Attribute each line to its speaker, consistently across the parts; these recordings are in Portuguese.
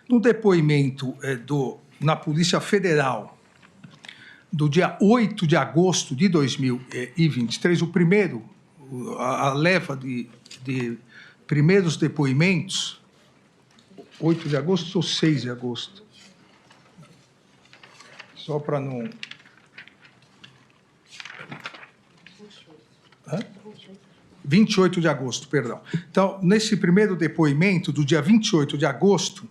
Speaker 1: No depoimento na Polícia Federal, do dia 8 de agosto de 2023, a leva de primeiros depoimentos, 8 de agosto ou 6 de agosto? Só para não... 28 de agosto, perdão. Então, nesse primeiro depoimento, do dia 28 de agosto,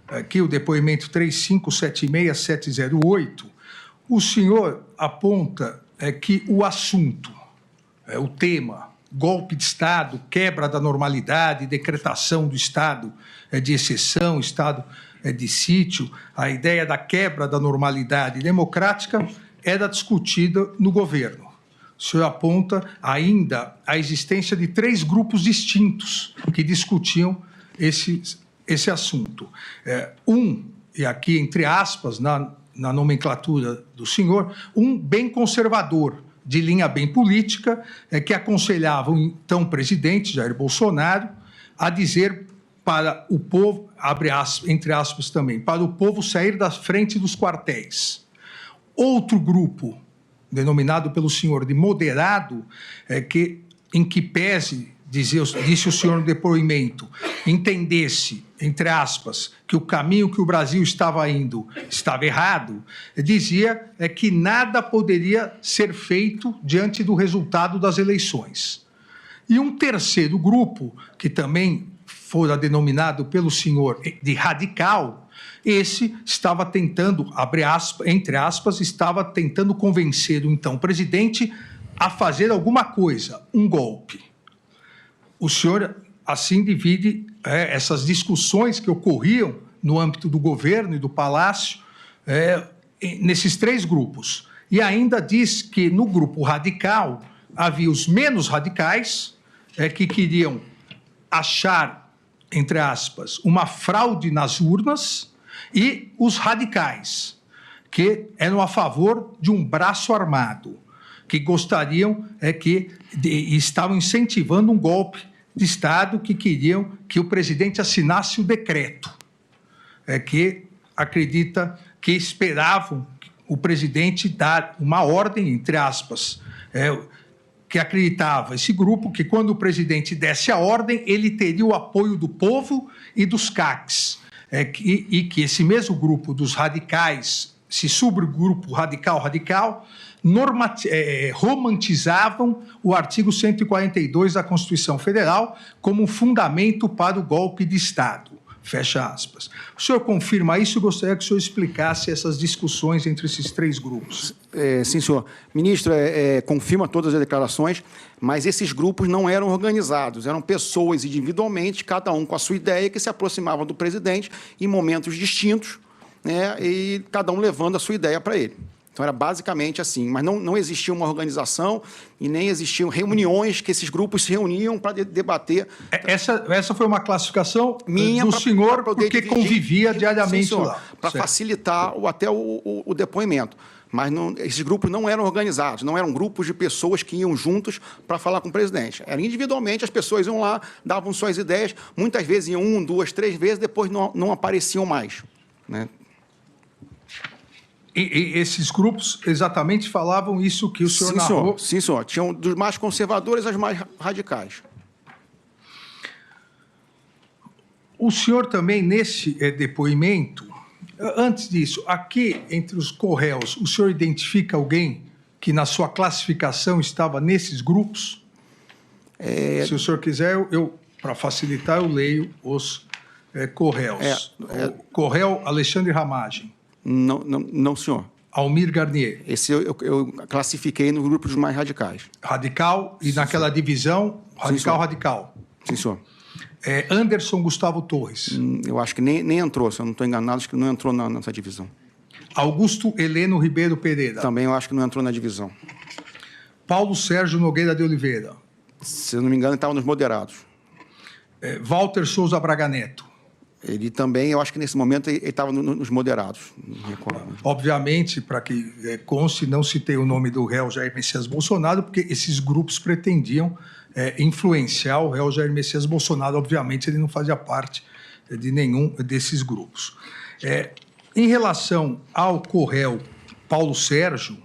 Speaker 1: aqui o depoimento 3576708, o senhor aponta que o assunto, o tema, golpe de Estado, quebra da normalidade, decretação do estado de exceção, estado de sítio, a ideia da quebra da normalidade democrática era discutida no governo. O senhor aponta ainda a existência de 3 grupos distintos que discutiam esse assunto. E aqui, entre aspas, na nomenclatura do senhor, um bem conservador, de linha bem política, que aconselhava o então presidente Jair Bolsonaro a dizer para o povo, abre aspas, entre aspas também, para o povo sair da frente dos quartéis. Outro grupo, denominado pelo senhor de moderado, em que pese, disse o senhor no depoimento, entendesse, entre aspas, que o caminho que o Brasil estava indo estava errado, dizia que nada poderia ser feito diante do resultado das eleições. E um terceiro grupo, que também fora denominado pelo senhor de radical, esse estava tentando, entre aspas, estava tentando convencer o então presidente a fazer alguma coisa, um golpe. O senhor, assim, divide essas discussões que ocorriam no âmbito do governo e do Palácio nesses 3 grupos. E ainda diz que no grupo radical havia os menos radicais, que queriam achar, entre aspas, uma fraude nas urnas, e os radicais, que eram a favor de um braço armado, que gostariam e estavam incentivando um golpe de Estado, que queriam que o presidente assinasse o decreto, que acredita que esperavam o presidente dar uma ordem, entre aspas, que acreditava esse grupo que quando o presidente desse a ordem, ele teria o apoio do povo e dos CACs, e que esse mesmo grupo dos radicais, esse subgrupo radical, romantizavam o artigo 142 da Constituição Federal como um fundamento para o golpe de Estado. Fecha aspas. O senhor confirma isso? Eu gostaria que o senhor explicasse essas discussões entre esses 3 grupos.
Speaker 2: Sim, senhor. Ministro, confirma todas as declarações, mas esses grupos não eram organizados, eram pessoas individualmente, cada um com a sua ideia, que se aproximavam do presidente em momentos distintos, né, e cada um levando a sua ideia para ele. Então, era basicamente assim, mas não existia uma organização e nem existiam reuniões que esses grupos se reuniam para debater.
Speaker 1: Essa foi uma classificação
Speaker 2: minha
Speaker 1: do senhor, porque
Speaker 2: dividir,
Speaker 1: convivia diariamente, sim, lá.
Speaker 2: Para facilitar até o depoimento. Mas esses grupos não eram organizados, não eram grupos de pessoas que iam juntos para falar com o presidente. Era individualmente, as pessoas iam lá, davam suas ideias, muitas vezes iam 1, 2, 3 vezes, depois não apareciam mais, né?
Speaker 1: E esses grupos exatamente falavam isso que o senhor narrou?
Speaker 2: Sim, senhor. Tinham dos mais conservadores aos mais radicais.
Speaker 1: O senhor também, nesse depoimento, antes disso, aqui entre os corréus, o senhor identifica alguém que na sua classificação estava nesses grupos? Se o senhor quiser, para facilitar, eu leio os corréus. O corréu Alexandre Ramagem.
Speaker 2: Não, senhor.
Speaker 1: Almir Garnier.
Speaker 2: Esse eu classifiquei no grupo dos mais radicais.
Speaker 1: Radical, e naquela divisão, radical.
Speaker 2: Sim, senhor.
Speaker 1: Anderson Gustavo Torres.
Speaker 2: Eu acho que nem entrou, se eu não estou enganado, acho que não entrou nessa divisão.
Speaker 1: Augusto Heleno Ribeiro Pereira.
Speaker 2: Também eu acho que não entrou na divisão.
Speaker 1: Paulo Sérgio Nogueira de Oliveira.
Speaker 2: Se eu não me engano, ele estava nos moderados.
Speaker 1: Walter Souza Braga Neto.
Speaker 2: Ele também, eu acho que nesse momento, ele estava nos moderados.
Speaker 1: Obviamente, para que conste, não citei o nome do réu Jair Messias Bolsonaro, porque esses grupos pretendiam influenciar o réu Jair Messias Bolsonaro. Obviamente, ele não fazia parte de nenhum desses grupos. Em relação ao Correio Paulo Sérgio,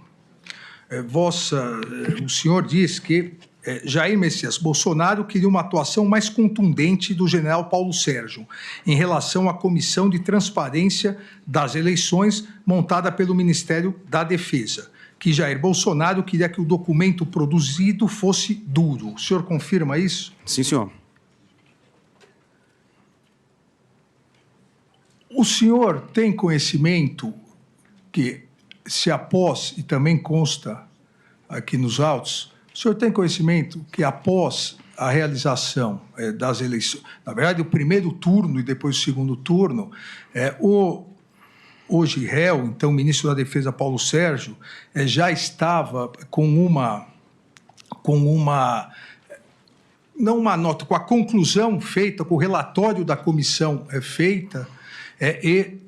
Speaker 1: o senhor diz que Jair Messias Bolsonaro queria uma atuação mais contundente do general Paulo Sérgio em relação à Comissão de Transparência das Eleições montada pelo Ministério da Defesa, que Jair Bolsonaro queria que o documento produzido fosse duro. O senhor confirma isso?
Speaker 2: Sim, senhor.
Speaker 1: O senhor tem conhecimento que, se após, e também consta aqui nos autos, o senhor tem conhecimento que após a realização das eleições, na verdade, o primeiro turno e depois o segundo turno, hoje réu, então ministro da Defesa Paulo Sérgio, já estava com a conclusão feita, com o relatório da comissão feita, e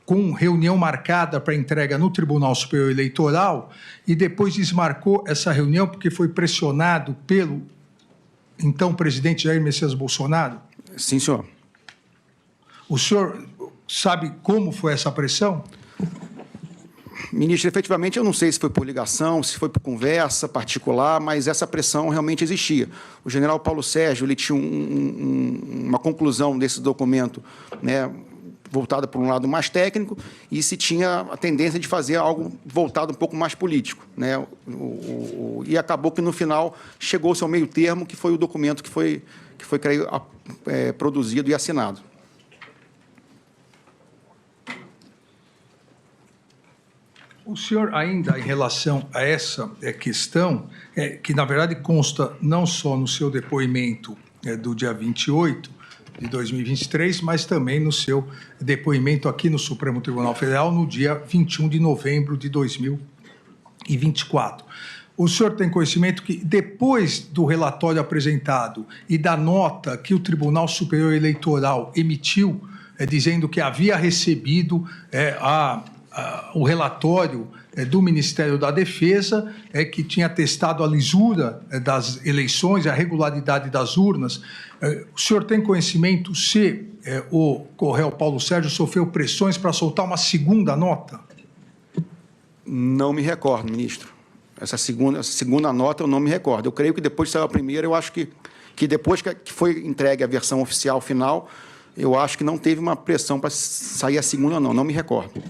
Speaker 1: com reunião marcada para entrega no Tribunal Superior Eleitoral, e depois desmarcou essa reunião porque foi pressionado pelo então presidente Jair Messias Bolsonaro?
Speaker 2: Sim, senhor.
Speaker 1: O senhor sabe como foi essa pressão?
Speaker 2: Ministro, efetivamente, eu não sei se foi por ligação, se foi por conversa particular, mas essa pressão realmente existia. O general Paulo Sérgio ele tinha uma conclusão desse documento, né, voltada por um lado mais técnico, e se tinha a tendência de fazer algo voltado um pouco mais político, né? E acabou que, no final, chegou-se ao meio termo, que foi o documento que foi creio, produzido e assinado.
Speaker 1: O senhor, ainda em relação a essa questão, que, na verdade, consta não só no seu depoimento do dia 28 de 2023, mas também no seu depoimento aqui no Supremo Tribunal Federal no dia 21 de novembro de 2024. O senhor tem conhecimento que, depois do relatório apresentado e da nota que o Tribunal Superior Eleitoral emitiu, dizendo que havia recebido o relatório do Ministério da Defesa, que tinha testado a lisura das eleições, a regularidade das urnas, o senhor tem conhecimento se o Correio Paulo Sérgio sofreu pressões para soltar uma segunda nota?
Speaker 2: Não me recordo, ministro. Essa segunda nota eu não me recordo. Eu creio que depois que saiu a primeira, eu acho que depois que foi entregue a versão oficial final, eu acho que não teve uma pressão para sair a segunda, não me recordo.